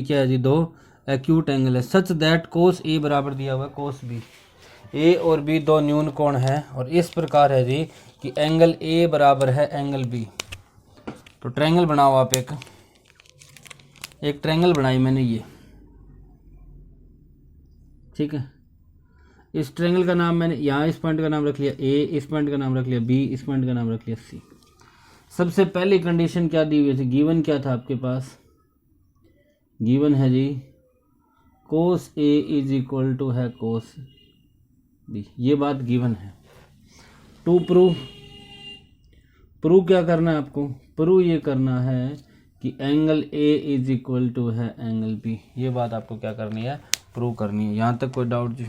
क्या है जी, दो एक्यूट एंगल है सच दैट कोस ए बराबर दिया हुआ है कोस बी, ए और बी दो न्यून कोण है और इस प्रकार है जी कि एंगल ए बराबर है एंगल बी। तो ट्रायंगल बनाओ आप, एक ट्रायंगल बनाई मैंने ये, ठीक है। इस ट्रायंगल का नाम मैंने यहाँ इस पॉइंट का नाम रख लिया ए, इस पॉइंट का नाम रख लिया बी, इस पॉइंट का नाम रख लिया सी। सबसे पहली कंडीशन क्या दी हुई थी, गिवन क्या था आपके पास, गिवन है जी कोस ए इज इक्वल टू है कोस बी, ये बात गिवन है। टू प्रूव क्या करना है आपको, प्रूव ये करना है कि angle A is equal to है एंगल बी, ये बात आपको क्या करनी है, प्रूव करनी है। यहाँ तक कोई डाउट जी?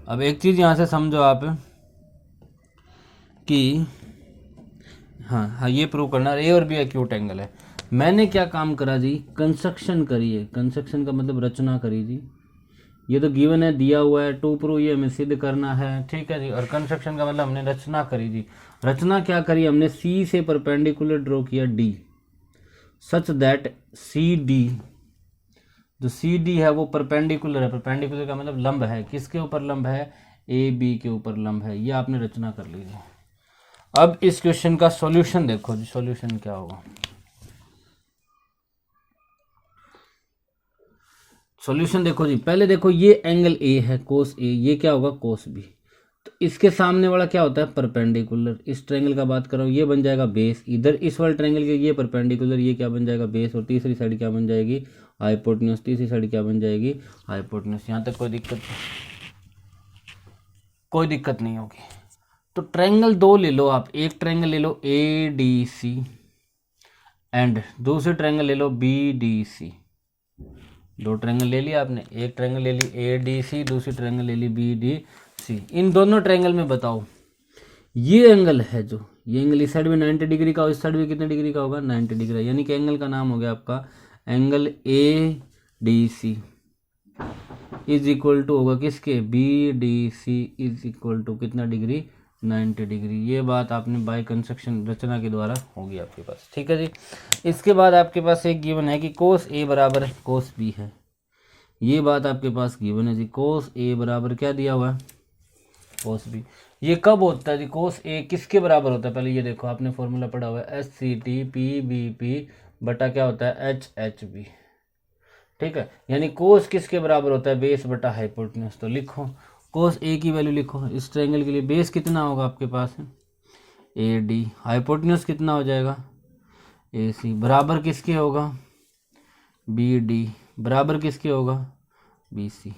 अब एक चीज़ यहाँ से समझो आप कि हाँ ये प्रूव करना, ए और बी एक्यूट एंगल है। मैंने क्या काम करा जी, कंस्ट्रक्शन करी है, कंस्ट्रक्शन का मतलब रचना करी जी। ये तो गिवन है, दिया हुआ है, टू प्रूव ये हमें सिद्ध करना है, ठीक है जी। और कंस्ट्रक्शन का मतलब हमने रचना करी जी। रचना क्या करी हमने, सी से परपेंडिकुलर ड्रॉ किया D, such that C D, जो सी डी है वो परपेंडिकुलर है। परपेंडिकुलर का मतलब लंब है, किसके ऊपर लंब है, ए बी के ऊपर लंब है। ये आपने रचना कर लीजिए। अब इस क्वेश्चन का सॉल्यूशन देखो जी, सॉल्यूशन क्या होगा। सॉल्यूशन देखो जी, पहले देखो ये एंगल ए है कोस ए, ये क्या होगा कोस बी। तो इसके सामने वाला क्या होता है, परपेंडिकुलर। इस ट्रायंगल का बात कर रहा हूँ, ये बन जाएगा बेस। इधर इस वाले ट्रायंगल के ये परपेंडिकुलर, ये क्या बन जाएगा बेस। और तीसरी साइड क्या बन जाएगी, हाइपोटेन्यूज। तीसरी साइड क्या बन जाएगी, हाइपोटेन्यूज। यहाँ तक कोई दिक्कत नहीं होगी। तो ट्रायंगल दो ले लो आप, एक ट्रायंगल ले लो ए डी सी एंड दूसरी ट्रायंगल ले लो बी डी सी। दो ट्रायंगल ले लिया आपने, एक ट्रायंगल ले ली ए डी सी, दूसरी ट्रायंगल ले ली बी डी सी। इन दोनों ट्रायंगल में बताओ ये एंगल है जो, ये एंगल इस साइड में 90 डिग्री का और इस साइड में कितने डिग्री का होगा, 90 डिग्री। यानी कि एंगल का नाम हो गया आपका angle A D C is equal to होगा किसके, B D C is equal to कितना डिग्री, 90 डिग्री। ये बात आपने बाय कंस्ट्रक्शन रचना के द्वारा होगी आपके पास, ठीक है जी। इसके बाद आपके पास एक गिवन है कि कोस ए बराबर कोस बी है। ये बात आपके पास गिवन है जी, कोस ए बराबर क्या दिया हुआ है, कोस बी। ये कब होता है जी, कोस ए किसके बराबर होता है, पहले ये देखो आपने फॉर्मूला पढ़ा हुआ है, H C T P B P बटा क्या होता है, एच एच बी, ठीक है। यानी कोस किसके बराबर होता है, बेस बटा हाइपोटेन्यूज। तो लिखो कोस ए की वैल्यू लिखो इस ट्रायंगल के लिए, बेस कितना होगा आपके पास ए डी, हाइपोटेन्यूज कितना हो जाएगा ए सी, बराबर किसके होगा बी डी, बराबर किसके होगा बी सी।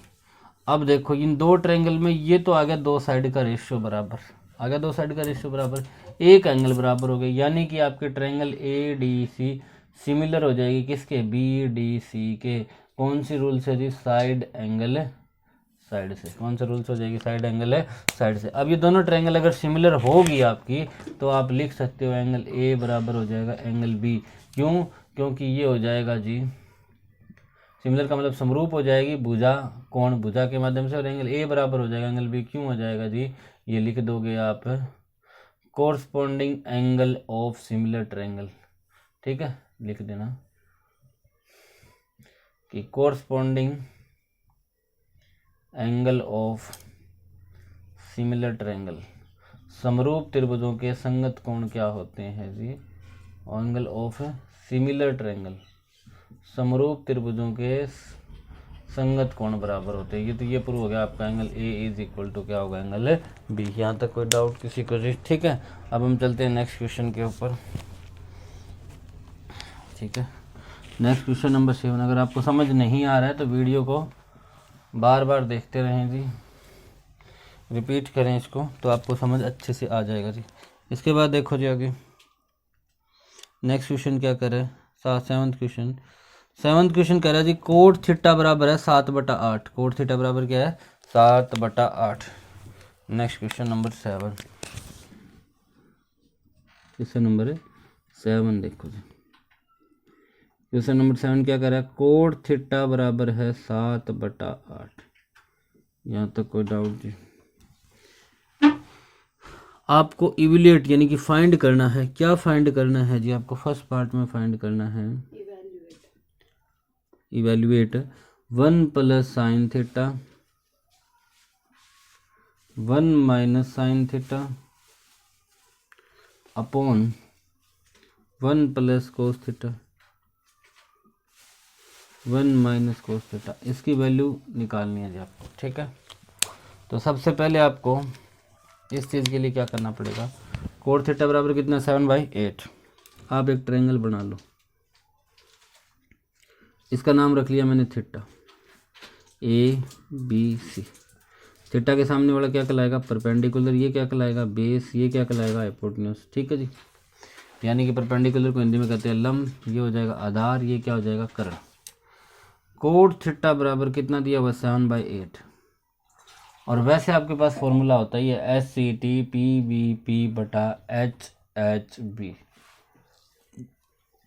अब देखो इन दो ट्रायंगल में ये तो आ गया दो साइड का रेशियो बराबर, आ गया दो साइड का रेशियो बराबर, एक एंगल बराबर हो गया। यानी कि आपके triangle A D C similar हो जाएगी किसके, बी डी सी के। कौन सी रूल से जी, साइड एंगल साइड से। कौन सा रूल से हो जाएगी, साइड एंगल है साइड से। अब ये दोनों ट्रायंगल अगर सिमिलर होगी आपकी तो आप लिख सकते हो एंगल ए बराबर हो जाएगा एंगल बी। क्यों, क्योंकि ये हो जाएगा जी सिमिलर का मतलब समरूप हो जाएगी भुजा कोण भुजा के माध्यम से, और एंगल ए बराबर हो जाएगा एंगल बी। क्यों हो जाएगा जी, ये लिख दोगे आप corresponding angle of similar triangle, ठीक है। लिख देना कि corresponding angle of similar triangle, समरूप त्रिभुजों के संगत कोण क्या होते हैं जी, एंगल ऑफ सिमिलर ट्रायंगल, समरूप त्रिभुजों के संगत कोण बराबर होते हैं। ये तो ये प्रूव हो गया आपका angle A is equal to क्या होगा, एंगल बी। यहाँ तक कोई डाउट किसी को जी, ठीक है। अब हम चलते हैं नेक्स्ट क्वेश्चन के ऊपर, ठीक है। Next question number 7। अगर आपको समझ नहीं आ रहा है तो वीडियो को बार बार देखते रहें जी, रिपीट करें इसको, तो आपको समझ अच्छे से आ जाएगा जी। इसके बाद देखो जी आगे नेक्स्ट क्वेश्चन क्या करे, 7वां क्वेश्चन। 7वां क्वेश्चन कह रहा है जी कोट थीटा बराबर है 7/8। कोट थीटा बराबर क्या है, 7/8। Next question number 7, question number 7 देखो जी। क्वेश्चन नंबर 7 क्या कर रहा है, कोट थीटा बराबर है 7/8। यहाँ तक कोई डाउट जी? आपको इवैल्यूएट यानी कि फाइंड करना है। क्या फाइंड करना है जी आपको, फर्स्ट पार्ट में फाइंड करना है evaluate 1 plus sine theta 1 minus sine theta upon 1 plus cos theta 1 minus cos theta, इसकी वैल्यू निकालनी है जी आपको। ठीक है, तो सबसे पहले आपको इस चीज़ के लिए क्या करना पड़ेगा, कोट थीटा बराबर कितना 7/8। आप एक ट्रायंगल बना लो, इसका नाम रख लिया मैंने थीटा, ABC। थीटा के सामने वाला क्या कहलाएगा, परपेंडिकुलर, ये क्या कहलाएगा बेस, ये क्या कहलाएगा हाइपोटेन्यूज। ठीक है जी, यानी कि परपेंडिकुलर को हिंदी में कहते हैं लंब, ये हो जाएगा आधार, ये क्या हो जाएगा कर्ण। कोट थीटा बराबर कितना दिया हुआ 7/8। और वैसे आपके पास फॉर्मूला होता है ये SCT/PBP/HHB,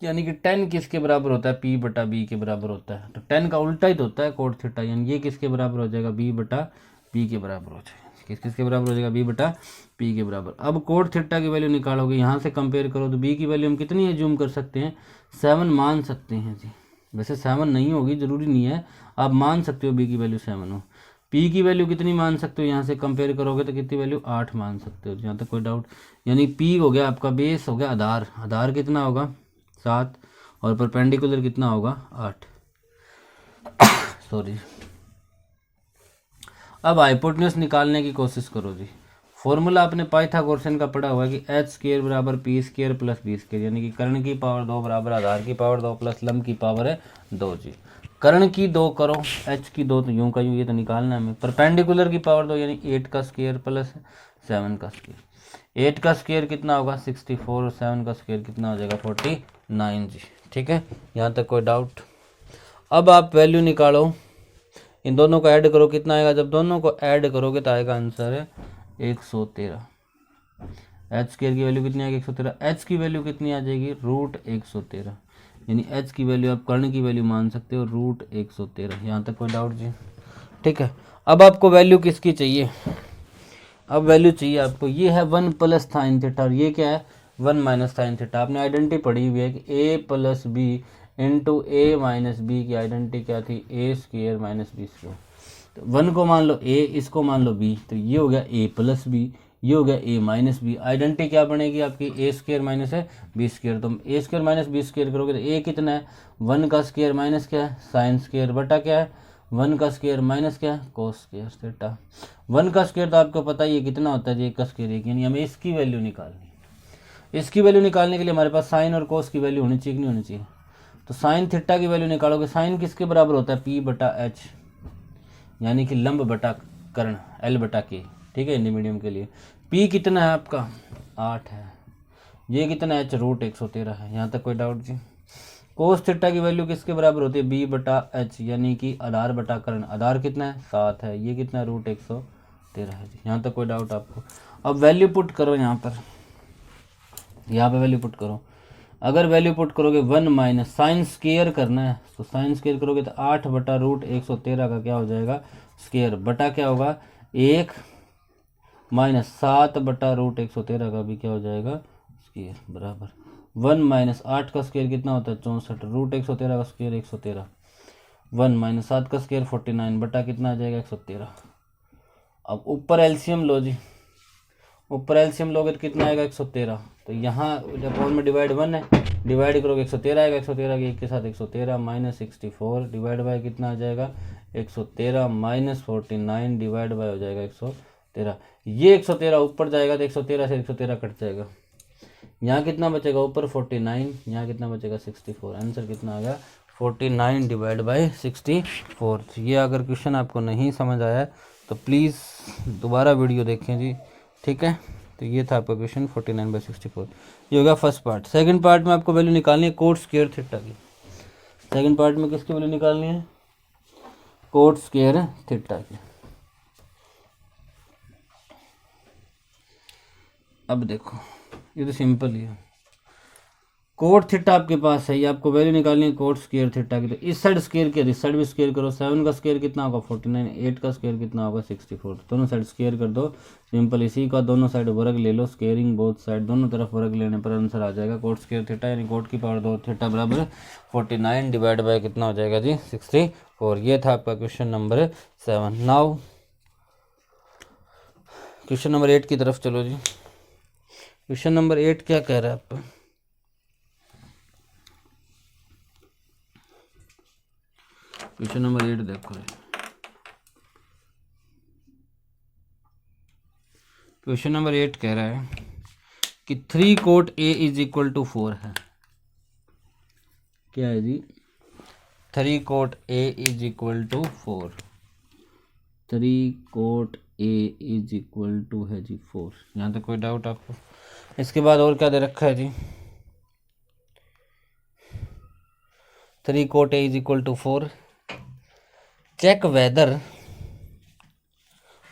यानी कि 10 किसके बराबर होता है, P/B के बराबर होता है। तो 10 का उल्टा ही तो होता है कोट थीटा, यानी ये किसके बराबर हो जाएगा, B/P के बराबर हो जाएगा। किसके बराबर हो जाएगा, B/P के बराबर। अब कोट थीटा की वैल्यू निकालोगे, यहाँ से कंपेयर करो तो B की वैल्यू हम कितनी है जूम कर सकते हैं, 7 मान सकते हैं जी। वैसे 7 नहीं होगी, जरूरी नहीं है, आप मान सकते हो B की वैल्यू 7 हो। P की वैल्यू कितनी मान सकते हो, यहाँ से कंपेयर करोगे तो कितनी वैल्यू 8 मान सकते हो, यहाँ तक कोई डाउट। यानी P हो गया आपका बेस, हो गया आधार, आधार कितना होगा 7, और परपेंडिकुलर कितना होगा 8 सॉरी। अब हाइपोटेन्यूज निकालने की कोशिश करो जी। फॉर्मूला आपने पाइथागोरस का पढ़ा हुआ है कि h² बराबर p² प्लस b², यानी कि कर्ण की पावर 2 बराबर आधार की पावर 2 प्लस लंब की पावर है 2 जी। कर्ण की 2 करो, h की 2 तो यूं का यूं, ये तो निकालना है हमें। परपेंडिकुलर की पावर 2 यानी 8 का स्क्वायर प्लस 7 का स्क्वायर। 8 का स्क्वायर कितना होगा 64, और 7 का स्क्वायर कितना हो जाएगा 49 जी। ठीक है, यहाँ तक कोई डाउट। अब आप वैल्यू निकालो, इन दोनों को ऐड करो, कितना आएगा, जब दोनों को ऐड करोगे तो आएगा आंसर है 113। h² की वैल्यू कितनी आएगी 113, h की वैल्यू कितनी आ जाएगी √113, यानी h की वैल्यू आप कर्ण की वैल्यू मान सकते हो √113। यहाँ तक कोई डाउट जी। ठीक है, अब आपको वैल्यू किसकी चाहिए, अब वैल्यू चाहिए आपको, ये है 1 प्लस साइन थीटा, और ये क्या है 1 माइनस साइन थीटा। आपने आइडेंटिटी पढ़ी हुई है कि a+b इंटू a-b की आइडेंटिटी क्या थी, a² माइनस b²। तो 1 को मान लो a, इसको मान लो b, तो ये हो गया a+b, ये हो गया a माइनस b। आइडेंटिटी क्या बनेगी आपकी, a² माइनस है b²। तो a² माइनस b² करोगे तो a कितना है 1 का स्क्वायर माइनस क्या है साइन स्क्वायर बटा क्या है 1 का स्क्वायर माइनस क्या है कोस स्क्वायर थीटा। 1 का स्क्वायर तो आपको पता ही है कितना होता है जी, 1 का स्क्वायर 1, यानी हमें इसकी वैल्यू निकालनी है। इसकी वैल्यू निकालने के लिए हमारे पास साइन और कोस की वैल्यू होनी चाहिए कि नहीं होनी चाहिए। तो साइन थीटा की वैल्यू निकालोगे, साइन किसके बराबर होता है P/H, यानी कि लंब बटा कर्ण L/K। ठीक है, हिंदी मीडियम के लिए P कितना है आपका 8 है, ये कितना है √113 है। यहाँ तक कोई डाउट जी। कोस थीटा की वैल्यू किसके बराबर होती है B/H, यानी कि आधार बटा कर्ण, आधार कितना है 7 है, ये कितना है √113 है जी। यहाँ तक कोई डाउट आपको। अब वैल्यू पुट करो, यहाँ पे वैल्यू पुट करो। अगर वैल्यू पुट करोगे 1 माइनस साइन स्क्वायर करना है, तो साइन स्क्वायर करोगे तो 8 बटा √113 का क्या हो जाएगा स्क्वायर, बटा क्या होगा 1 माइनस 7 बटा √113 का भी क्या हो जाएगा स्क्वायर, बराबर 1 माइनस 8 का स्क्वायर कितना होता है 64, √113 का स्क्वायर 113, 1 माइनस 7 का स्क्वायर 49 बटा कितना आ जाएगा 113। अब ऊपर एलसीएम लो जी, ऊपर एलसीएम लोगे तो कितना आएगा 113। तो यहाँ अपॉन में डिवाइड 1 है, डिवाइड करोगे 113 आएगा, 113 के एक के साथ 113 माइनस 64 डिवाइड बाय कितना आ जाएगा 113 माइनस 49 डिवाइड बाय हो जाएगा 113। ये 113 ऊपर जाएगा तो 113 से 113 कट जाएगा, यहाँ कितना बचेगा ऊपर 49, यहाँ कितना बचेगा 64। आंसर कितना आ गया 49 डिवाइड बाय 64। ये अगर क्वेश्चन आपको नहीं समझ आया तो प्लीज़ दोबारा वीडियो देखें जी। ठीक है, तो ये था आपका क्वेश्चन 49/64। ये होगा फर्स्ट पार्ट। सेकंड पार्ट में आपको वैल्यू निकालनी है कोट स्क्वायर थीटा की। सेकंड पार्ट में किसकी वैल्यू निकालनी है कोट स्क्वायर थीटा की। अब देखो, ये तो सिंपल ही है। कोट थीटा आपके पास है, ये आपको वैल्यू निकालनी है कोट स्क्वायर थीटा की। तो इस साइड स्क्वायर किया, इस साइड भी स्क्वायर करो। 7 का स्क्वायर कितना होगा 49, 8 का स्क्वायर कितना होगा 64। दोनों साइड स्क्वायर कर दो, सिंपल। इसी का दोनों साइड वर्ग ले लो, स्क्वेयरिंग बोथ साइड, दोनों तरफ वर्ग लेने पर आंसर आ जाएगा कोट स्क्वायर थीटा, यानी कोट की पावर 2 थीटा बराबर 49 डिवाइड बाय कितना हो जाएगा जी 64। ये था आपका question number 7। Now question number 8 की तरफ चलो जी। क्वेश्चन नंबर 8 क्या कह रहा है आपका? क्वेश्चन नंबर 8 देखो। क्वेश्चन नंबर 8 कह रहा है कि 3 cot A is equal to 4 है। क्या है जी? 3 cot A is equal to 4। 3 cot A is equal to है जी 4। यहाँ तक कोई डाउट आपको? इसके बाद और क्या दे रखा है जी? 3 cot A is equal to 4। Check whether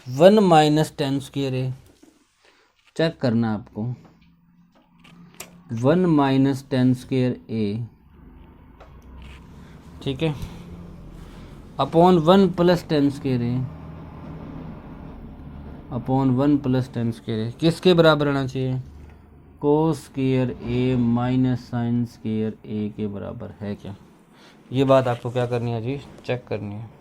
1 minus 10 square A. Check करना आपको 1 माइनस 10 स्क्वायर ए, ठीक है, upon 1 plus 10 square A, upon 1 plus 10 square A किसके बराबर आना चाहिए? Cos square A minus sine square A के बराबर है क्या? ये बात आपको क्या करनी है जी? चेक करनी है।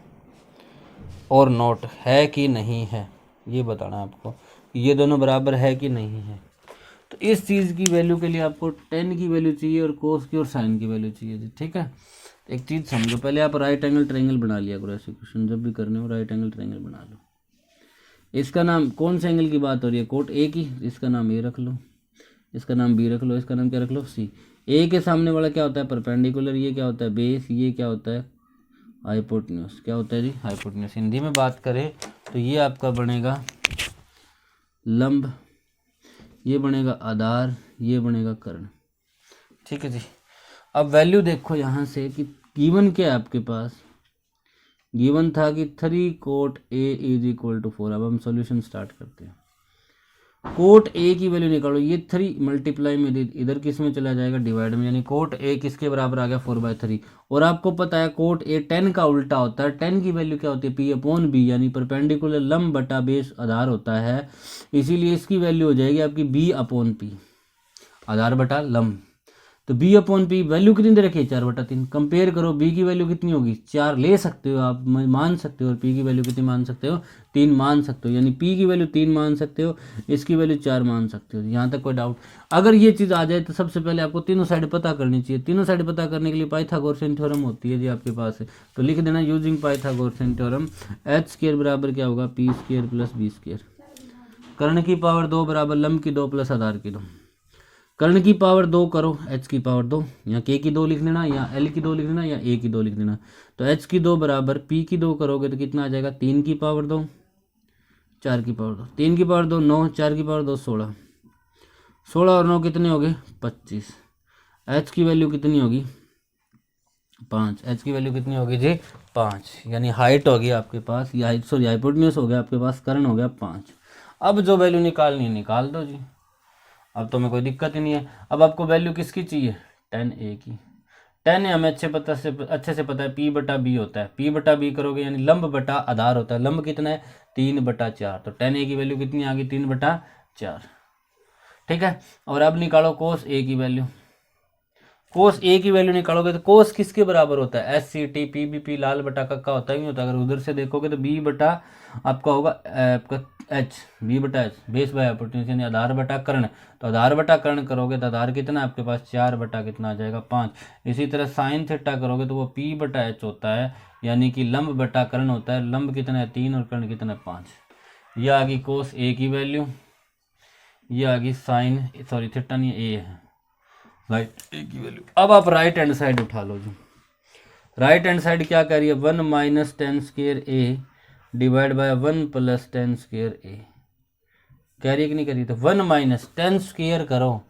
और नोट है कि नहीं है, ये बताना है आपको, ये दोनों बराबर है कि नहीं है। तो इस चीज़ की वैल्यू के लिए आपको 10 की वैल्यू चाहिए और कोस की और साइन की वैल्यू चाहिए जी, ठीक है। एक चीज़ समझो, पहले आप राइट एंगल ट्रायंगल बना लिया करो। ऐसे क्वेश्चन जब भी करने हो राइट एंगल ट्रायंगल बना लो। इसका नाम कौन से एंगल की बात हो रही है? कोट ए की। इसका नाम ए रख लो, इसका नाम बी रख लो, इसका नाम क्या रख लो? सी। ए के सामने वाला क्या होता है? परपेंडिकुलर। ये क्या होता है? बेस। ये क्या होता है? हाइपोटेन्यूस। क्या होता है जी? हाइपोटेन्यूस। हिंदी में बात करें तो ये आपका बनेगा लंब, ये बनेगा आधार, ये बनेगा कर्ण, ठीक है जी। अब वैल्यू देखो यहाँ से कि गिवन क्या है आपके पास? गिवन था कि 3 cot A is equal to 4। अब हम सॉल्यूशन स्टार्ट करते हैं। कोट ए की वैल्यू निकालो। ये 3 मल्टीप्लाई में इधर किस में चला जाएगा? डिवाइड में, यानी कोट ए किसके बराबर आ गया? 4/3। और आपको पता है कोट ए 10 का उल्टा होता है। 10 की वैल्यू क्या होती है? पी अपॉन बी, यानी परपेंडिकुलर लंब बटा बेस आधार होता है। इसीलिए इसकी वैल्यू हो जाएगी आपकी बी अपॉन पी, आधार बटा लंब। तो बी अपॉन पी वैल्यू कितनी दे रखी है? 4/3। कंपेयर करो, बी की वैल्यू कितनी होगी? 4 ले सकते हो आप, मान सकते हो। और पी की वैल्यू कितनी मान सकते हो? 3 मान सकते हो। यानी पी की वैल्यू 3 मान सकते हो, इसकी वैल्यू 4 मान सकते हो। यहाँ तक कोई डाउट? अगर ये चीज़ आ जाए तो सबसे पहले आपको तीनों साइड पता करनी चाहिए। तीनों साइड पता करने के लिए पाइथागोरसियन थ्योरम होती है जी आपके पास है, तो लिख देना using Pythagorean theorem. H square बराबर क्या होगा? P square plus B square. कर्ण की पावर 2 बराबर लंब की 2 प्लस आधार की 2। कर्ण की पावर 2 करो, एच की पावर 2, या के की 2 लिख देना, या एल की 2 लिख देना, या ए की 2 लिख देना। तो एच की 2 बराबर पी की 2 करोगे तो कितना आ जाएगा? 3 की पावर 2, 4 की पावर 2। 3 की पावर 2 9, 4 की पावर 2 16। 16 और 9 कितने हो गए? 25। एच की वैल्यू कितनी होगी? 5। एच की वैल्यू कितनी होगी जी? 5। यानी हाइट होगी आपके पास, या हाइट सॉरी हाइपोटेन्यूस हो गया आपके पास, कर्ण हो गया 5। अब जो वैल्यू निकालनी है निकाल दो जी, अब तो हमें कोई दिक्कत ही नहीं है। अब आपको वैल्यू किसकी चाहिए? 10a की। 10 हमें अच्छे से पता है p/b होता है। p/b करोगे यानी लंब बटा आधार होता है। लंब कितना है? 3/4। तो 10a की वैल्यू कितनी आ गई? 3/4, ठीक है। और अब निकालो कोस a की वैल्यू। कोस a की वैल्यू निकालोगे तो कोस किसके बराबर होता है? SCT PBP लाल बटा कक्का होता ही नहीं होता। अगर उधर से देखोगे तो b बटा आपका होगा आपका h, b/h base bye hypotenuse, यानी आधार बटा कर्ण। तो आधार बटा कर्ण करोगे तो आधार कितना है आपके पास? 4 बटा कितना आ जाएगा? 5। इसी तरह साइन थीटा करोगे तो वो p/h होता है, यानी कि लंब बटा कर्ण होता है। लंब कितना है? 3 और कर्ण कितना है? 5। यह आ गई कोस a की वैल्यू, ये आ गई साइन सॉरी थीटा नहीं a है, राइट ए की वैल्यू। अब आप राइट हैंड साइड उठा लो जी। राइट हैंड साइड क्या कह रही है? 1 minus 10 square A divide by 1 plus 10 square A कह रही है कि नहीं कह रही? तो 1 माइनस 10 स्क्वायर करो।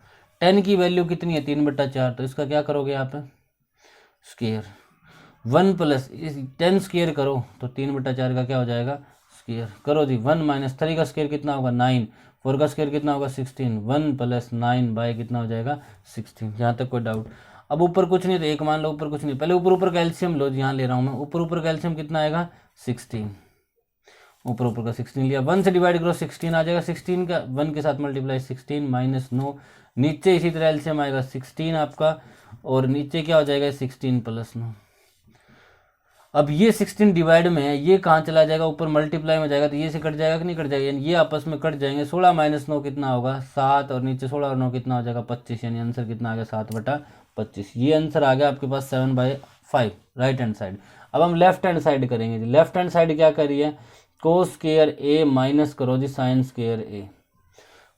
10 की वैल्यू कितनी है? 3/4। तो इसका क्या करोगे आप? स्क्वायर। 1 प्लस 10 स्क्वायर करो तो 3/4 का क्या हो जाएगा? स्क्वायर करो जी। 1 माइनस 3 का स्क्वायर कितना होगा 9, 4 का स्क्वायर कितना होगा 16, 1 प्लस 9 बाय कितना हो जाएगा 16। यहाँ तक कोई डाउट? अब ऊपर कुछ नहीं तो एक मान लो, ऊपर कुछ नहीं, पहले ऊपर का एलसीएम लो जी। यहाँ ले रहा हूँ मैं, ऊपर का एलसीएम कितना आएगा 16, ऊपर का 16 लिया, 1 से डिवाइड करो 16 आ जाएगा, 16 का 1 के साथ मल्टीप्लाई 16 माइनस 9, नीचे इसी तरह एलसीएम आएगा 16 आपका, और नीचे क्या हो जाएगा 16 प्लस 9। अब ये 16 डिवाइड में है, ये कहाँ चला जाएगा ऊपर मल्टीप्लाई में जाएगा, तो ये से कट जाएगा कि नहीं कट जाएगा, यानी ये आपस में कट जाएंगे। 16 माइनस 9 कितना होगा 7, और नीचे 16 और 9 कितना हो जाएगा 25, यानी आंसर कितना आ गया 7/25। ये आंसर आ गया आपके पास 7/5 राइट हैंड साइड। अब हम लेफ्ट हैंड साइड करेंगे जी। लेफ्ट हैंड साइड क्या करिए, कोस स्क्वायर ए माइनस करो जी साइन स्क्वायर ए,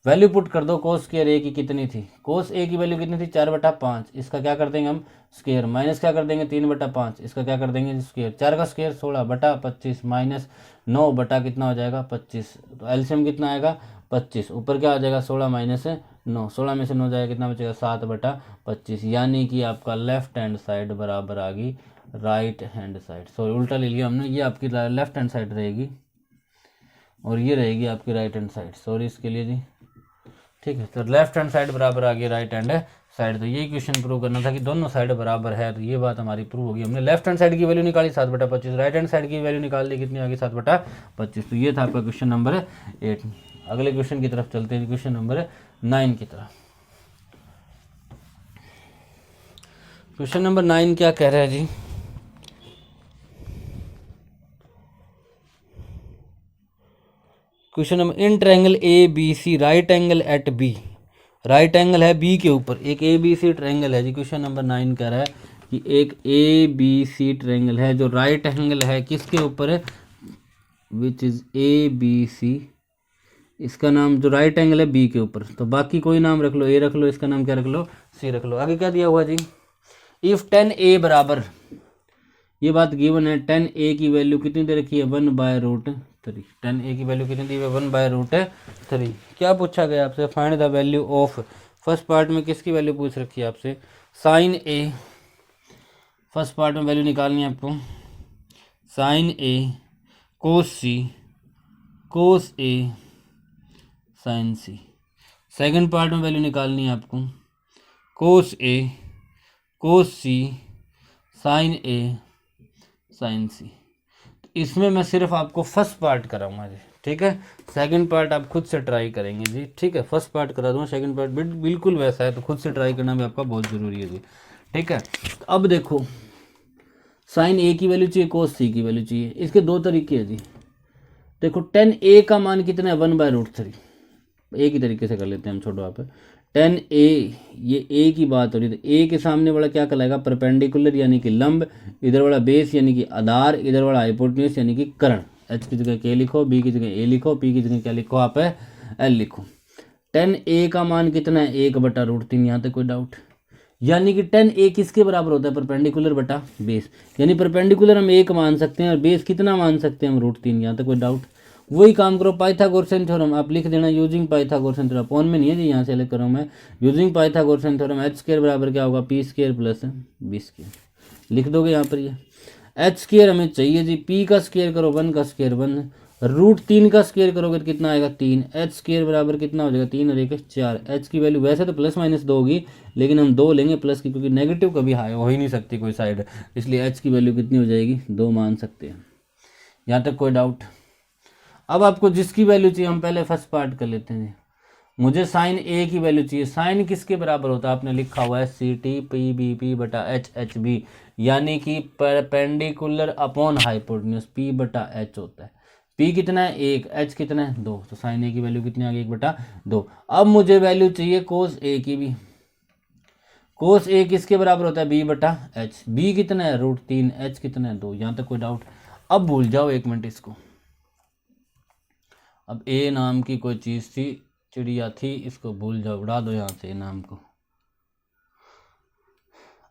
वैल्यू पुट कर दो। कोस स्क्वायर ए की कितनी थी, कोस ए की वैल्यू कितनी थी 4/5, इसका क्या कर देंगे हम स्क्वायर, माइनस क्या कर देंगे 3/5, इसका क्या कर देंगे स्क्वायर, 4 का स्क्वायर 16/25 माइनस 9 बटा कितना हो जाएगा 25, तो एलसीएम कितना आएगा 25, ऊपर क्या आ जाएगा 16 माइनस 9, 16 में से 9 जाएगा कितना बचेगा 7/25, यानी कि आपका लेफ्ट हैंड साइड बराबर आ गई राइट हैंड साइड। सॉरी उल्टा ले लिया हमने, ये आपकी लेफ्ट हैंड साइड रहेगी और ये रहेगी आपकी राइट हैंड साइड, सॉरी इसके लिए जी, ठीक है। तो लेफ्ट हैंड साइड बराबर आ गई राइट हैंड साइड। तो यही क्वेश्चन प्रूव करना था कि दोनों साइड बराबर है, तो ये बात हमारी प्रूव होगी। हमने लेफ्ट हैंड साइड की वैल्यू निकाली 7/25, राइट हैंड साइड की वैल्यू निकाल ली कितनी आ गई 7/25। तो ये था आपका क्वेश्चन नंबर 8। अगले क्वेश्चन की तरफ चलते हैं, क्वेश्चन नंबर 9 की तरफ। क्वेश्चन नंबर 9 क्या कह रहा है जी, question number in triangle A B C right angle at B, right angle है बी के ऊपर, एक ए बी सी ट्रायंगल है जी। क्वेश्चन नंबर 9 कह रहा है कि एक ए बी सी ट्रायंगल है जो राइट एंगल है किसके ऊपर है, विच इज ए बी सी, इसका नाम जो राइट एंगल है बी के ऊपर, तो बाकी कोई नाम रख लो, ए रख लो, इसका नाम क्या रख लो सी रख लो। आगे क्या दिया हुआ जी, इफ 10a बराबर, ये बात गिवन है, 10a की वैल्यू कितनी दे रखी है 1/√3, 10a की वैल्यू कितनी दी है 1/√3। क्या पूछा गया आपसे, find the value of, first part में किसकी वैल्यू पूछ रखी है आपसे साइन ए, फर्स्ट पार्ट में वैल्यू निकालनी है आपको साइन ए कोस सी, कोस ए साइन सी। सेकंड पार्ट में वैल्यू निकालनी है आपको कोस ए कोस सी साइन ए साइन सी। इसमें मैं सिर्फ आपको फर्स्ट पार्ट कराऊंगा जी, ठीक है, सेकंड पार्ट आप खुद से ट्राई करेंगे जी, ठीक है। फर्स्ट पार्ट करा दूंगा, सेकंड पार्ट बिल्कुल वैसा है, तो खुद से ट्राई करना भी आपका बहुत ज़रूरी है जी, ठीक है। अब देखो साइन ए की वैल्यू चाहिए, कोस सी की वैल्यू चाहिए, इसके दो तरीके हैं जी। देखो 10a का मान कितना है 1/√3, ए की तरीके से कर लेते हैं हम, छोड़ो आप 10a, ये a की बात हो रही है, तो a के सामने वाला क्या कहलाएगा परपेंडिकुलर यानी कि लंब, इधर वाला बेस यानी कि आधार, इधर वाला हाइपोटेन्यूज यानी कि कर्ण। h की जगह k लिखो, b की जगह a लिखो, p की जगह क्या लिखो आप l लिखो। 10a का मान कितना है 1/√3, यहाँ तक कोई डाउट, यानी कि 10a किसके बराबर होता है परपेंडिकुलर बटा बेस, यानी परपेंडिकुलर हम 1 मान सकते हैं और बेस कितना मान सकते हैं हम √3, यहाँ तक कोई डाउट। वही काम करो पाइथागोरसन थ्योरम, आप लिख देना यूजिंग पाइथागोरसन थ्योरम, अपॉन में नहीं है जी, यहाँ से अलग करूँ मैं, यूजिंग पाइथागोरसन थ्योरम h² बराबर क्या होगा p² प्लस b², लिख दोगे यहाँ पर ये h² हमें चाहिए जी, p का स्क्वायर करो 1 का स्क्वायर 1, √3 का स्क्वायर करोगे तो कितना आएगा 3, h² बराबर कितना हो जाएगा 3 और 1 4, h की वैल्यू वैसे तो प्लस माइनस 2 होगी, लेकिन हम 2 लेंगे प्लस की, क्योंकि नेगेटिव कभी हाई हो ही नहीं सकती कोई साइड, इसलिए h की वैल्यू कितनी हो जाएगी 2 मान सकते हैं। यहाँ तक कोई डाउट। अब आपको जिसकी वैल्यू चाहिए, हम पहले फर्स्ट पार्ट कर लेते हैं। मुझे साइन ए की वैल्यू चाहिए, साइन किसके बराबर होता है, आपने लिखा हुआ है CT/PBP बटा HHB, यानी कि परपेंडिकुलर अपॉन हाइपोटेन्यूज P/H होता है। P कितना है 1, H कितना है 2, तो साइन ए की वैल्यू कितनी आ गई 1/2। अब मुझे वैल्यू चाहिए कोस ए की भी, कोस ए किसके बराबर होता है B/H, B कितना है √3, H कितना है 2, यहाँ तक कोई डाउट। अब भूल जाओ 1 मिनट इसको, अब ए नाम की कोई चीज़ थी, चिड़िया थी, इसको भूल जाओ, उड़ा दो यहाँ से नाम को।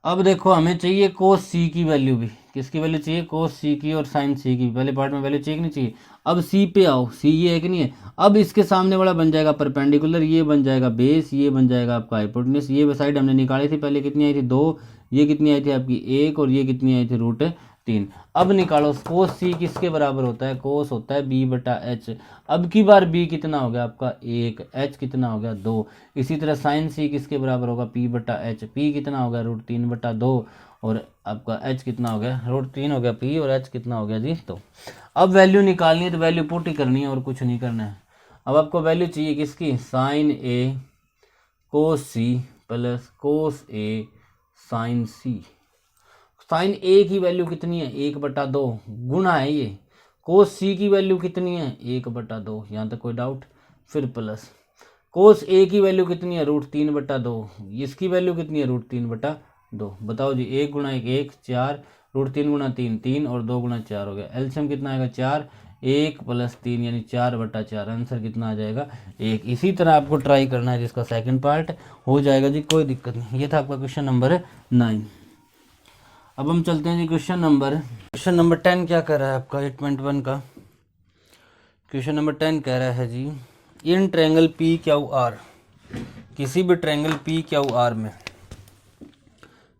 अब देखो हमें चाहिए कोस सी की वैल्यू भी, किसकी वैल्यू चाहिए कोस सी की और साइन सी की, पहले पार्ट में वैल्यू चाहिए कि नहीं चाहिए। अब सी पे आओ, सी ये है कि नहीं है, अब इसके सामने वाला बन जाएगा परपेंडिकुलर, ये बन जाएगा बेस, ये बन जाएगा आपका हाइपोटेन्यूज, ये साइड हमने निकाली थी पहले कितनी आई थी 2, ये कितनी आई थी आपकी 1 और ये कितनी आई थी 3। अब निकालो कोस सी किसके बराबर होता है, कोस होता है b बटा एच। अब की बार b कितना हो गया आपका 1, h कितना हो गया 2। इसी तरह साइन सी किसके बराबर होगा p बटा एच, p कितना हो गया √3 बटा 2 और आपका h कितना हो गया √3 हो गया p और h कितना हो गया जी 2। अब वैल्यू निकालनी है तो वैल्यू पुट ही करनी है और कुछ नहीं करना है। अब आपको वैल्यू चाहिए किसकी, साइन ए कोस सी प्लस कोस ए साइन सी। साइन ए की वैल्यू कितनी है 1 बटा 2 गुना है ये, कोस सी की वैल्यू कितनी है 1 बटा 2, यहाँ तक कोई डाउट। फिर प्लस कोस ए की वैल्यू कितनी है √3 बटा 2, इसकी वैल्यू कितनी है √3 बटा 2। बताओ जी 1 गुणा 1 1 4, √3 गुणा 3 3 और 2 गुणा 4 हो गया। एलसीएम कितना आएगा 4, 1 प्लस 3 यानी 4 बटा 4। आंसर कितना आ जाएगा 1। इसी तरह आपको ट्राई करना है जिसका सेकंड पार्ट हो जाएगा जी, कोई दिक्कत नहीं। ये था आपका क्वेश्चन नंबर 9। अब हम चलते हैं जी क्वेश्चन नंबर 10 क्या कह रहा है आपका 8.1 का क्वेश्चन नंबर 10 कह रहा है जी, in triangle P Q R, किसी भी ट्रायंगल पी क्यू आर में,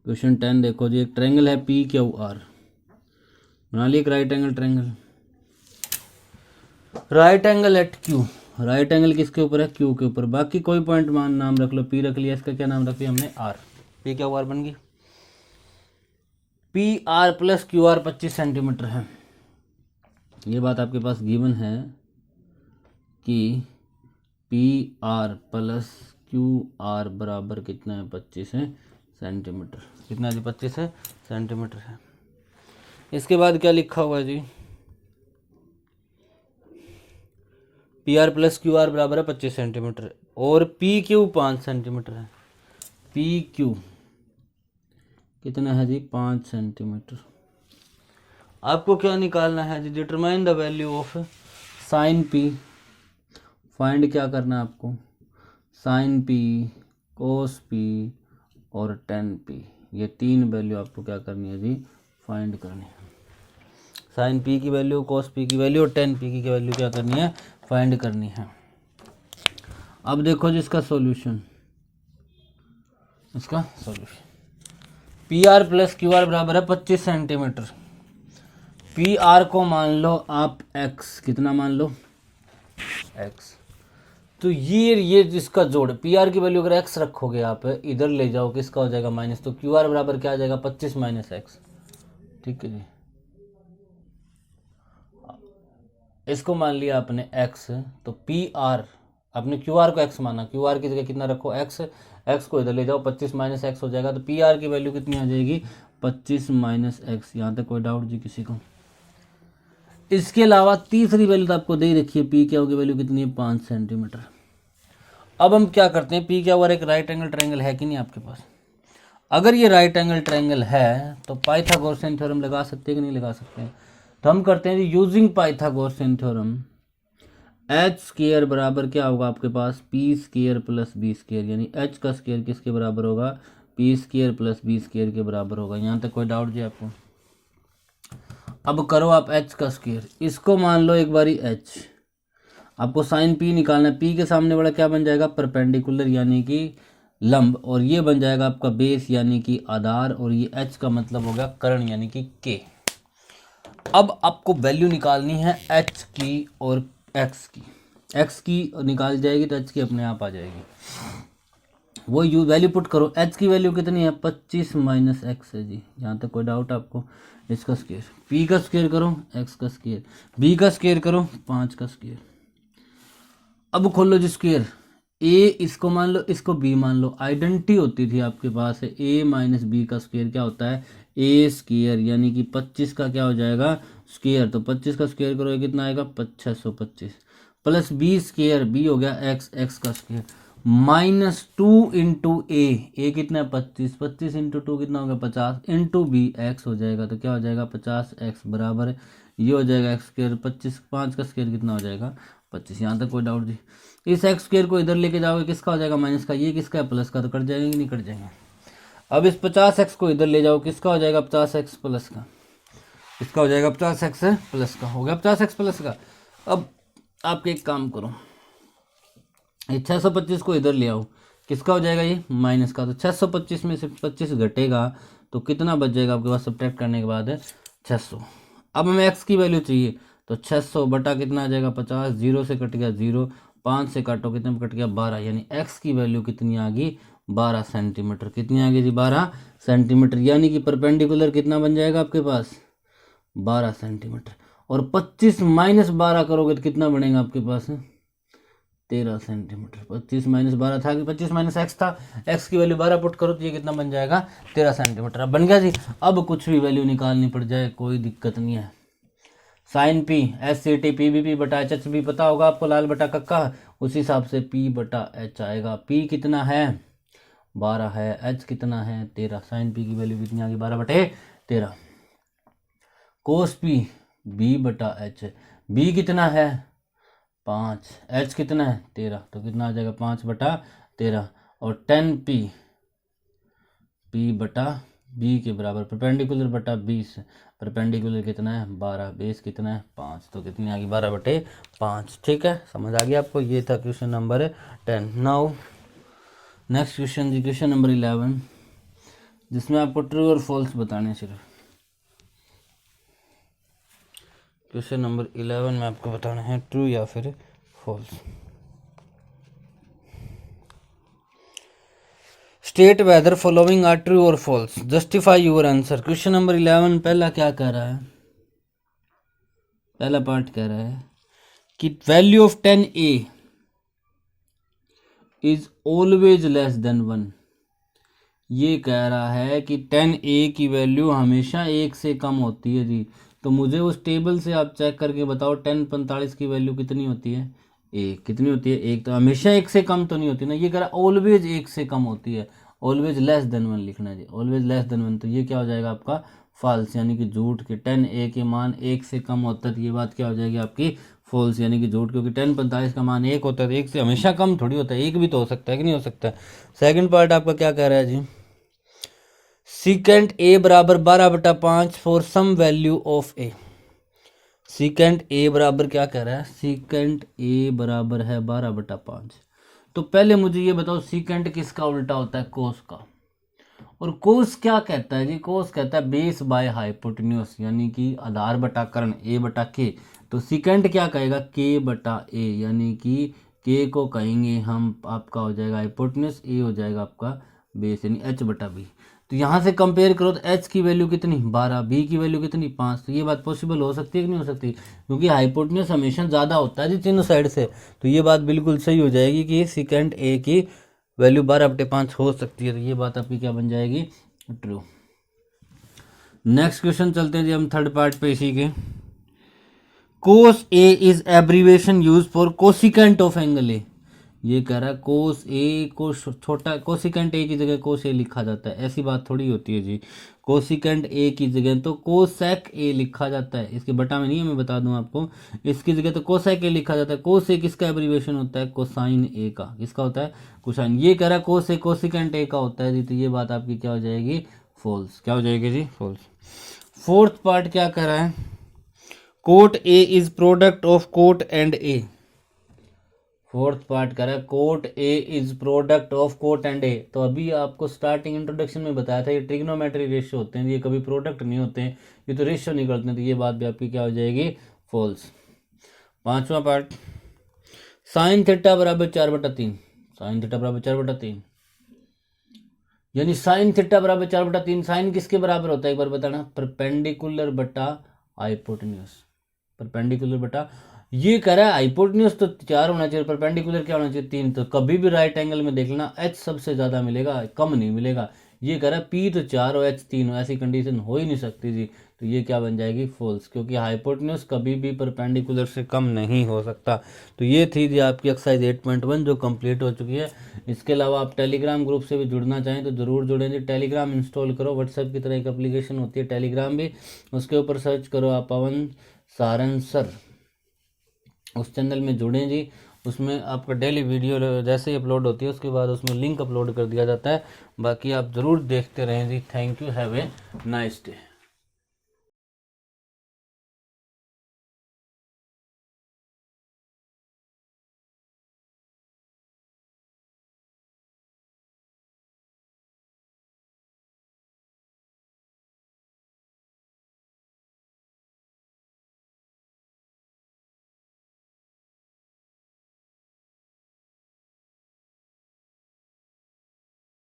क्वेश्चन 10 देखो जी, एक ट्रायंगल है पी क्यू आर, बना लिया एक right angle triangle, right angle at Q, right angle किसके ऊपर है क्यू के ऊपर। बाकी कोई पॉइंट मान नाम रख लो, पी रख लिया, इसका क्या नाम रख लिया हमने आर, पी क्यू आर बन गई। P R plus Q are 25 centimetre है। ये बात आपके पास गिवन है कि P R plus Q R बराबर कितना है 25 सेंटीमीटर। कितना जी 25 सेंटीमीटर है। इसके बाद क्या लिखा हुआ है जी, P R plus Q R बराबर है 25 सेंटीमीटर और पी क्यू 5 सेंटीमीटर है। पी क्यू कितना है जी 5 सेंटीमीटर। आपको क्या निकालना है जी, determine the value of sine P. Find क्या करना है आपको, साइन पी, कोस पी और टेन पी, ये 3 वैल्यू आपको क्या करनी है जी फाइंड करनी है। साइन पी की वैल्यू, कोस पी की वैल्यू और टेन पी की वैल्यू क्या करनी है फाइंड करनी है। अब देखो जी इसका सॉल्यूशन, इसका solution P R plus Q R बराबर है 25 सेंटीमीटर। पी आर को मान लो आप x, कितना मान लो x, तो ये जिसका जोड़ पी आर की वैल्यू अगर x रखोगे आप इधर ले जाओ किसका हो जाएगा माइनस, तो क्यू आर बराबर क्या आ जाएगा 25 माइनस x। ठीक है जी, इसको मान लिया आपने x, तो पी आर आपने क्यू आर को x माना, क्यू आर की जगह कितना रखो x, x को इधर ले जाओ 25 माइनस x हो जाएगा, तो पी आर की वैल्यू कितनी आ जाएगी 25 माइनस x। यहाँ तक कोई डाउट जी किसी को। इसके अलावा तीसरी वैल्यू तो आपको दे ही रखी है, पी क्यू की वैल्यू कितनी है 5 सेंटीमीटर। अब हम क्या करते हैं, पी क्यू आर एक राइट एंगल ट्रायंगल है कि नहीं आपके पास। अगर ये राइट एंगल ट्रायंगल है तो पाइथागोरसियन थ्योरम लगा सकते हैं कि नहीं लगा सकते हैं। तो हम करते हैं जी using Pythagorean theorem, H square बराबर क्या होगा आपके पास P square plus B square, यानी एच का स्क्वायर किसके बराबर होगा P square plus B square के बराबर होगा। यहाँ तक कोई डाउट जी आपको। अब करो आप एच का स्क्वायर, इसको मान लो एक बारी एच, आपको साइन पी निकालना है। पी के सामने वाला क्या बन जाएगा परपेंडिकुलर यानी कि लंब, और ये बन जाएगा आपका बेस यानी कि आधार, और ये एच का मतलब हो गया कर्ण यानी कि के। अब आपको वैल्यू निकालनी है एच की और एक्स की, एक्स की निकाल जाएगी तो एच की अपने आप आ जाएगी। वो यू वैल्यू पुट करो, एच की वैल्यू कितनी है 25 माइनस एक्स है जी। यहाँ तक कोई डाउट आपको। इसका स्क्वायर, पी का स्क्वायर करो एक्स का स्क्वायर, बी का स्क्वायर करो 5 का स्क्वायर। अब खोलो जी स्क्वायर, ए इसको मान लो इसको बी मान लो, आइडेंटिटी होती थी आपके पास है ए माइनस बी का स्क्वायर क्या होता है ए स्क्वायर, यानी कि 25 का क्या हो जाएगा स्क्वायर, तो 25 का स्क्वायर करोगे कितना आएगा 625 प्लस बी स्क्वायर, बी हो गया एक्स, एक्स का स्क्वायर माइनस 2 इंटू ए कितना है 25, 25 इंटू 2 कितना हो गया 50 इंटू बी एक्स हो जाएगा, तो क्या हो जाएगा 50x बराबर ये हो जाएगा एक्स स्क्वायर 25, 5 का स्क्वायर कितना हो जाएगा 25। यहाँ तक कोई डाउट जी। इस एक्स स्क्वायर को इधर लेके जाओगे किसका हो जाएगा माइनस का, ये किसका है प्लस का, तो कट जाएंगे कि नहीं कट जाएंगे। अब इस 50x को इधर ले जाओ किसका हो जाएगा 50x प्लस का, इसका हो जाएगा 50x प्लस का, हो गया 50x प्लस का। अब आप एक काम करो, 625 को इधर ले आओ किसका हो जाएगा ये माइनस का, तो 625 में से 25 घटेगा तो कितना बच जाएगा आपके पास सब्ट्रैक्ट करने के बाद 600। अब हमें x की वैल्यू चाहिए, तो 600 बटा कितना आ जाएगा 50, 0 से कट गया 0, 5 से काटो कितने में कट गया 12, यानी x की वैल्यू कितनी आ गई 12 सेंटीमीटर। कितनी आ गई जी 12 सेंटीमीटर, यानी कि परपेंडिकुलर कितना बन जाएगा आपके पास 12 सेंटीमीटर। और 25 माइनस 12 करोगे तो कितना बनेगा आपके पास 13 सेंटीमीटर। 25 माइनस 12 था कि 25 माइनस एक्स था, एक्स की वैल्यू 12 पुट करो तो ये कितना बन जाएगा 13 सेंटीमीटर। अब बन गया जी। अब कुछ भी वैल्यू निकालनी पड़ जाए कोई दिक्कत नहीं है। Sine P S C T P B P बटा एच एच भी पता होगा आपको, लाल बटा कक्का, उसी हिसाब से पी बटा एच आएगा। पी कितना है 12 है, एच कितना है 13, साइन पी की वैल्यू कितनी आ गई 12 बटे 13। कोस पी बी बटा एच, बी कितना है 5, एच कितना है 13, तो कितना आ जाएगा 5 बटा 13। और 10 पी पी बटा बी के बराबर, परपेंडिकुलर बटा 20, परपेंडिकुलर कितना है 12, बेस कितना है 5, तो कितनी आ गई 12 बटे 5। ठीक है, समझ आ गया आपको। ये था question number 10। Now next question जी, क्वेश्चन नंबर 11, जिसमें आपको ट्रू और फॉल्स बताने सिर्फ। क्वेश्चन नंबर 11 में आपको बताना है ट्रू या फिर false. State whether following are true और false, justify your answer. Question number 11 पहला क्या कह रहा है, पहला पार्ट कह रहा है कि value of 10a is always less than 1। ये कह रहा है कि 10a की वैल्यू हमेशा 1 से कम होती है जी। तो मुझे उस टेबल से आप चेक करके बताओ 1045 की वैल्यू कितनी होती है 1, कितनी होती है 1, तो हमेशा 1 से कम तो नहीं होती ना। ये कह रहा है ऑलवेज 1 से कम होती है, ऑलवेज लेस देन 1 लिखना है जी, ऑलवेज लेस देन 1। तो ये क्या हो जाएगा आपका फॉल्स, यानी कि झूठ। के 10a के मान 1 से कम होता है, तो ये बात क्या हो जाएगी आपकी फॉल्स, यानी कि झूठ, क्योंकि 1045 का मान 1 होता है, 1 से हमेशा कम थोड़ी होता है, 1 भी तो हो सकता है कि नहीं हो सकता। सेकंड पार्ट आपका क्या कह रहा है जी, सीकेंट ए बराबर 12/5 for some value of A. Secant A बराबर क्या कह रहा है, सीकेंट ए बराबर है 12/5। तो पहले मुझे ये बताओ सीकेंट किसका उल्टा होता है, कोस का। और कोस क्या कहता है जी, कोस कहता है बेस बाय हाइपोटेन्यूस, यानी कि आधार बटा कर्ण ए बटा के। तो सीकेंट क्या कहेगा के बटा ए, यानी कि के को कहेंगे हम आपका हो जाएगा हाइपोटेन्यूस, ए हो जाएगा आपका बेस, यानी एच बटा बी। तो यहाँ से कंपेयर करो तो एच की वैल्यू कितनी 12, बी की वैल्यू कितनी 5। तो ये बात पॉसिबल हो सकती है कि नहीं हो सकती, क्योंकि हाइपोटेन्यूस हमेशा ज़्यादा होता है जी तीनों साइड से। तो ये बात बिल्कुल सही हो जाएगी कि सीकेंट ए की वैल्यू 12/5 हो सकती है। तो ये बात आपकी क्या बन जाएगी ट्रू। नेक्स्ट क्वेश्चन चलते हैं जी हम थर्ड पार्ट पे इसी के। Cos A is abbreviation use for cosecant of angle A. ये कह रहा है कोस ए को छोटा, कोसिकेंट ए की जगह कोस ए लिखा जाता है, ऐसी बात थोड़ी होती है जी। कोसिकेंट ए की जगह तो कोसेक ए लिखा जाता है, इसके बटा में नहीं है, मैं बता दूं आपको, इसकी जगह तो कोसेक ए लिखा जाता है। कोस ए किसका एब्रीवेशन होता है, कोसाइन ए का। किसका होता है, कोसाइन। ये कह रहा है कोस ए कोसिकेंट ए का होता है जी, तो ये बात आपकी क्या हो जाएगी फॉल्स। क्या हो जाएगी जी फॉल्स। फोर्थ पार्ट क्या कह रहा है, cot A is product of cot and A. Fourth part कर रहा है cot A is product of cot and A. तो अभी आपको स्टार्टिंग इंट्रोडक्शन में बताया था ये ट्रिग्नोमेट्री रेशियो होते हैं, ये कभी प्रोडक्ट नहीं होते हैं, ये तो रेशियो निकलते हैं। तो ये बात भी आपकी क्या हो जाएगी फॉल्स। पांचवा पार्ट, साइन थीटा बराबर 4/3, साइन थीटा बराबर 4/3, यानी साइन थीटा बराबर 4/3। साइन किसके बराबर होता है एक बार बताना, परपेंडिकुलर बटा हाइपोटेन्यूस, परपेंडिकुलर बटा। ये कह रहा है हाइपोटेन्यूस तो 4 होना चाहिए, परपेंडिकुलर क्या होना चाहिए 3। तो कभी भी राइट एंगल में देख लेना एच सबसे ज्यादा मिलेगा, कम नहीं मिलेगा। ये कह रहा है पी तो 4 हो एच 3 हो, ऐसी कंडीशन हो ही नहीं सकती जी। तो ये क्या बन जाएगी फॉल्स, क्योंकि हाइपोटेन्यूस कभी भी परपेंडिकुलर से कम नहीं हो सकता। तो ये थी जी आपकी एक्सरसाइज 8.1 जो कंप्लीट हो चुकी है। इसके अलावा आप टेलीग्राम ग्रुप से भी जुड़ना चाहें तो जरूर जुड़ें जी। टेलीग्राम इंस्टॉल करो, व्हाट्सएप की तरह एक एप्लीकेशन होती है टेलीग्राम भी, उसके ऊपर सर्च करो आप पवन सारन सर, उस चैनल में जुड़ें जी। उसमें आपका डेली वीडियो जैसे ही अपलोड होती है उसके बाद उसमें लिंक अपलोड कर दिया जाता है। बाकी आप ज़रूर देखते रहें जी। Thank you, have a nice day.